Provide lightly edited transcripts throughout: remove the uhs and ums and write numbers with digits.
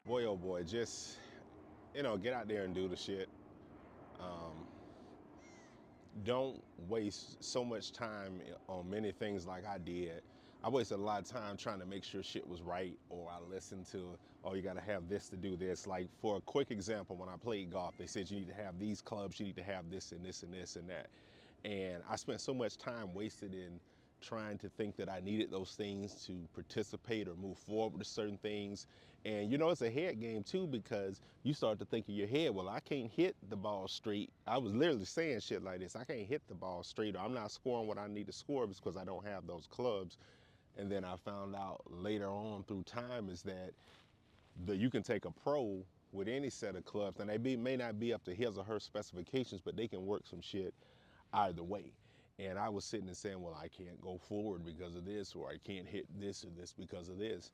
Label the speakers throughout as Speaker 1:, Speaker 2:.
Speaker 1: Boy, oh boy, just, get out there and do the shit. Um, don't waste so much time on many things like I did. I wasted a lot of time trying to make sure shit was right, or I listened to, oh, you got to have this to do this. Like, for a quick example, when I played golf, they said you need to have these clubs, you need to have this and this and this and that. And I spent so much time wasted in trying to think that I needed those things to participate or move forward with certain things. And it's a head game too, because you start to think in your head, well, I can't hit the ball straight. I was literally saying shit like this. I can't hit the ball straight, or I'm not scoring what I need to score because I don't have those clubs. And then I found out later on through time is that you can take a pro with any set of clubs, and may not be up to his or her specifications, but they can work some shit either way. And I was sitting and saying, well, I can't go forward because of this, or I can't hit this or this because of this.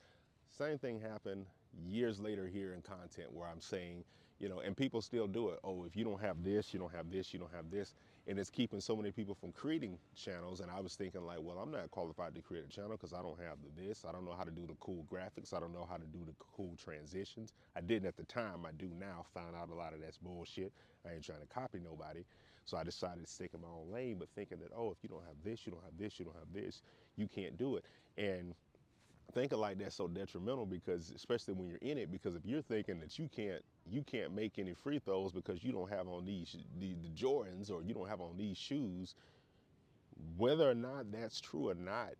Speaker 1: Same thing happened years later here in content where I'm saying, and people still do it. Oh, if you don't have this, you don't have this, you don't have this. And it's keeping so many people from creating channels. And I was thinking like, well, I'm not qualified to create a channel because I don't have this. I don't know how to do the cool graphics. I don't know how to do the cool transitions. I didn't at the time. I do now. Found out a lot of that's bullshit. I ain't trying to copy nobody. So I decided to stick in my own lane, but thinking that, oh, if you don't have this, you don't have this, you don't have this, you can't do it. And thinking like that's so detrimental, because especially when you're in it, because if you're thinking that you can't make any free throws because you don't have on the Jordans, or you don't have on these shoes, whether or not that's true or not,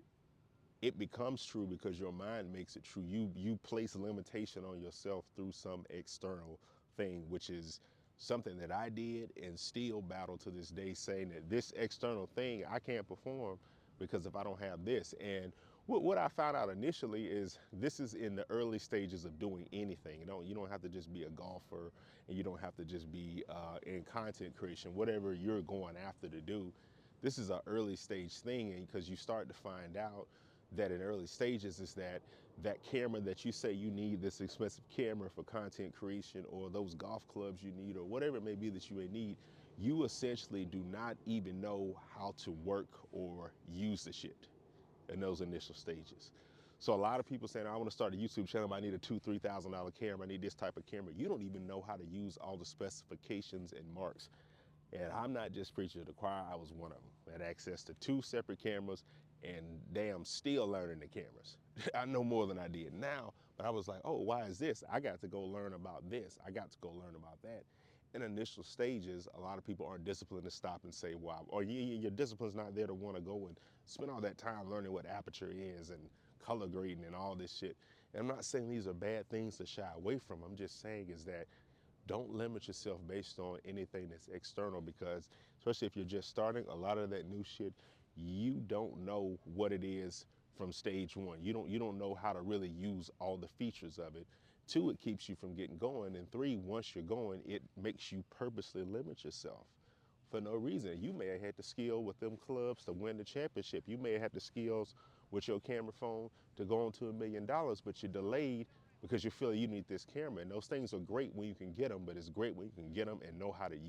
Speaker 1: it becomes true because your mind makes it true. You place a limitation on yourself through some external thing, which is something that I did and still battle to this day, saying that this external thing I can't perform because if I don't have this. And what I found out initially is this is in the early stages of doing anything. You don't have to just be a golfer, and you don't have to just be in content creation, whatever you're going after to do. This is an early stage thing, and because you start to find out that in early stages is that camera that you say you need, this expensive camera for content creation, or those golf clubs you need, or whatever it may be that you may need, you essentially do not even know how to work or use the shit in those initial stages. So a lot of people saying, I want to start a YouTube channel, I need a $2,000-$3,000 camera, I need this type of camera. You don't even know how to use all the specifications and marks. And I'm not just preaching to the choir, I was one of them. I had access to 2 separate cameras, and damn, still learning the cameras. I know more than I did now, but I was like, oh, why is this? I got to go learn about this. I got to go learn about that. In initial stages, a lot of people aren't disciplined to stop and say, wow, or your discipline's not there to want to go and spend all that time learning what aperture is and color grading and all this shit. And I'm not saying these are bad things to shy away from. I'm just saying is that don't limit yourself based on anything that's external, because especially if you're just starting, a lot of that new shit, you don't know what it is from stage one. You don't know how to really use all the features of it. 2, it keeps you from getting going. And 3, once you're going, it makes you purposely limit yourself for no reason. You may have had the skill with them clubs to win the championship. You may have had the skills with your camera phone to go on to $1 million, but you're delayed because you feel you need this camera. And those things are great when you can get them, but it's great when you can get them and know how to use